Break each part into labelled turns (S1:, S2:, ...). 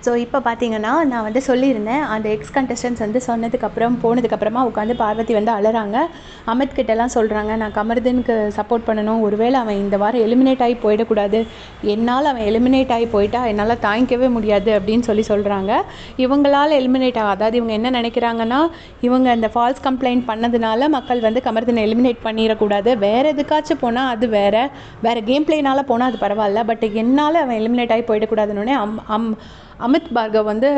S1: So இப்போ பார்த்தீங்கன்னா நான் வந்து சொல்லியிருந்தேன், அந்த எக்ஸ் கண்டஸ்டன்ஸ் வந்து சொன்னதுக்கப்புறம் போனதுக்கப்புறமா உட்காந்து பார்வதி வந்து அழறாங்க. அமித் கிட்டலாம் சொல்கிறாங்க, நான் கமருதீனுக்கு சப்போர்ட் பண்ணணும், ஒருவேளை அவன் இந்த வாரம் எலிமினேட் ஆகி போயிடக்கூடாது, என்னால் அவன் எலிமினேட் ஆகி போயிட்டா என்னால் தாங்கிக்கவே முடியாது அப்படின்னு சொல்கிறாங்க. இவங்களால் எலிமினேட் அதாவது இவங்க என்ன நினைக்கிறாங்கன்னா, இவங்க அந்த ஃபால்ஸ் கம்ப்ளைண்ட் பண்ணதுனால மக்கள் வந்து கமருதீனை எலிமினேட் பண்ணிடக்கூடாது, வேறு எதுக்காச்சும் போனால் அது வேறு கேம் பிளேனால் போனால் அது பரவாயில்ல, பட் என்னால் அவன் எலிமினேட் ஆகி போயிடக்கூடாதுன்னு அமித் பார்கவ் வந்து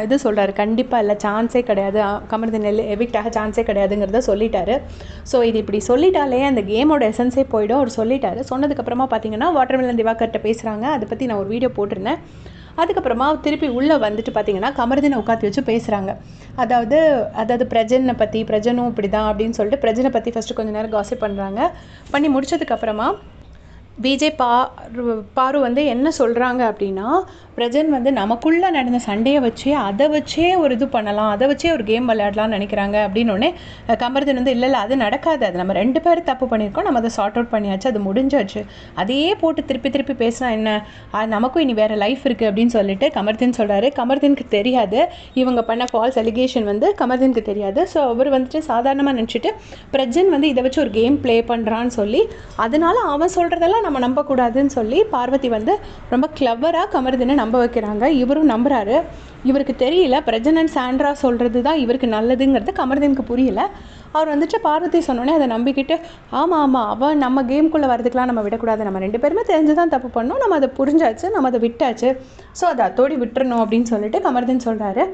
S1: இது சொல்கிறாரு, கண்டிப்பாக இல்லை, சான்ஸே கிடையாது, கமருதீன் எவிக்ட் ஆக சான்ஸே கிடையாதுங்கிறத சொல்லிட்டாரு. ஸோ இது இப்படி சொல்லிட்டாலே அந்த கேமோட எசன்ஸே போய்டும். அவர் சொல்லிட்டாரு. சொன்னதுக்கப்புறமா பார்த்தீங்கன்னா வாட்டர்மெலன் திவாகர்கிட்ட பேசுகிறாங்க. அதை பற்றி நான் ஒரு வீடியோ போட்டிருந்தேன். அதுக்கப்புறமா திருப்பி உள்ளே வந்துட்டு பார்த்தீங்கன்னா கமருதீனை உட்காந்து வச்சு பேசுகிறாங்க. அதாவது பிரஜனும் இப்படி தான் அப்படின்னு சொல்லிட்டு பிரஜனை பற்றி ஃபஸ்ட்டு கொஞ்சம் நேரம் காசிப் பண்ணுறாங்க. பண்ணி முடிச்சதுக்கப்புறமா விஜய் பாரு வந்து என்ன சொல்கிறாங்க அப்படின்னா, பிரஜன் வந்து நமக்குள்ளே நடந்த சண்டையை வச்சே ஒரு இது பண்ணலாம், அதை வச்சே ஒரு கேம் விளையாடலாம்னு நினைக்கிறாங்க அப்படின்னோடனே கமருதீன் வந்து இல்லை அது நடக்காது, அது நம்ம 2 பேரும் தப்பு பண்ணியிருக்கோம், நம்ம அதை சார்ட் அவுட் பண்ணியாச்சு, அது முடிஞ்சாச்சு, அதையே போட்டு திருப்பி பேசினா என்ன, நமக்கும் இனி வேறு லைஃப் இருக்குது அப்படின்னு சொல்லிட்டு கமருதீன் சொல்கிறாரு. கமருதீனுக்கு தெரியாது இவங்க பண்ண ஃபால்ஸ் அலிகேஷன் வந்து கமருதீனுக்கு தெரியாது. ஸோ அவர் வந்துட்டு சாதாரணமாக நினச்சிட்டு பிரஜன் வந்து இதை வச்சு ஒரு கேம் ப்ளே பண்ணுறான்னு சொல்லி, அதனால அவன் சொல்கிறதெல்லாம் நம்ம நம்பக்கூடாதுன்னு சொல்லி பார்வதி வந்து ரொம்ப கிளவராக கமருதீனை நம்ப வைக்கிறாங்க. இவரும் நம்புறாரு. இவருக்கு தெரியல பிரஜன் அண்ட் சாண்ட்ரா சொல்கிறது தான் இவருக்கு நல்லதுங்கிறது கமருதீனுக்கு புரியல. அவர் வந்துட்டு பார்வதி சொன்னோன்னே அதை நம்பிக்கிட்டு ஆமாம் அவன் நம்ம கேம்குள்ளே வரதுக்கெலாம் நம்ம விடக்கூடாது, நம்ம 2 பேருமே தெரிஞ்சு தான் தப்பு பண்ணோம், நம்ம அதை புரிஞ்சாச்சு, நம்ம அதை விட்டாச்சு, ஸோ அதை அத்தோடி விட்டுறணும் அப்படின்னு சொல்லிட்டு கமருதீன் சொல்கிறாரு.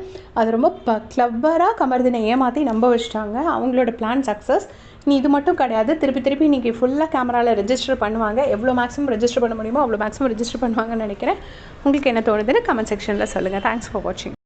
S1: அது ரொம்ப கிளவராக கமருதீனை ஏமாற்றி நம்ப வச்சுட்டாங்க. அவங்களோட பிளான் சக்ஸஸ். நீ இது மட்டும் கிடையாது, திருப்பி இன்றைக்கி ஃபுல்லாக கேமராவில் ரெஜிஸ்டர் பண்ணுவாங்க, எவ்வளோ மேக்ஸிமம் ரெஜிஸ்டர் பண்ண முடியுமோ அவ்வளோ மேக்ஸிமம் ரெஜிஸ்டர் பண்ணுவாங்கன்னு நினைக்கிறேன். உங்களுக்கு என்ன தோணுதுன்னு கமெண்ட் செக்ஷனில் சொல்லுங்கள். தேங்க்ஸ் ஃபார் வாட்சிங்.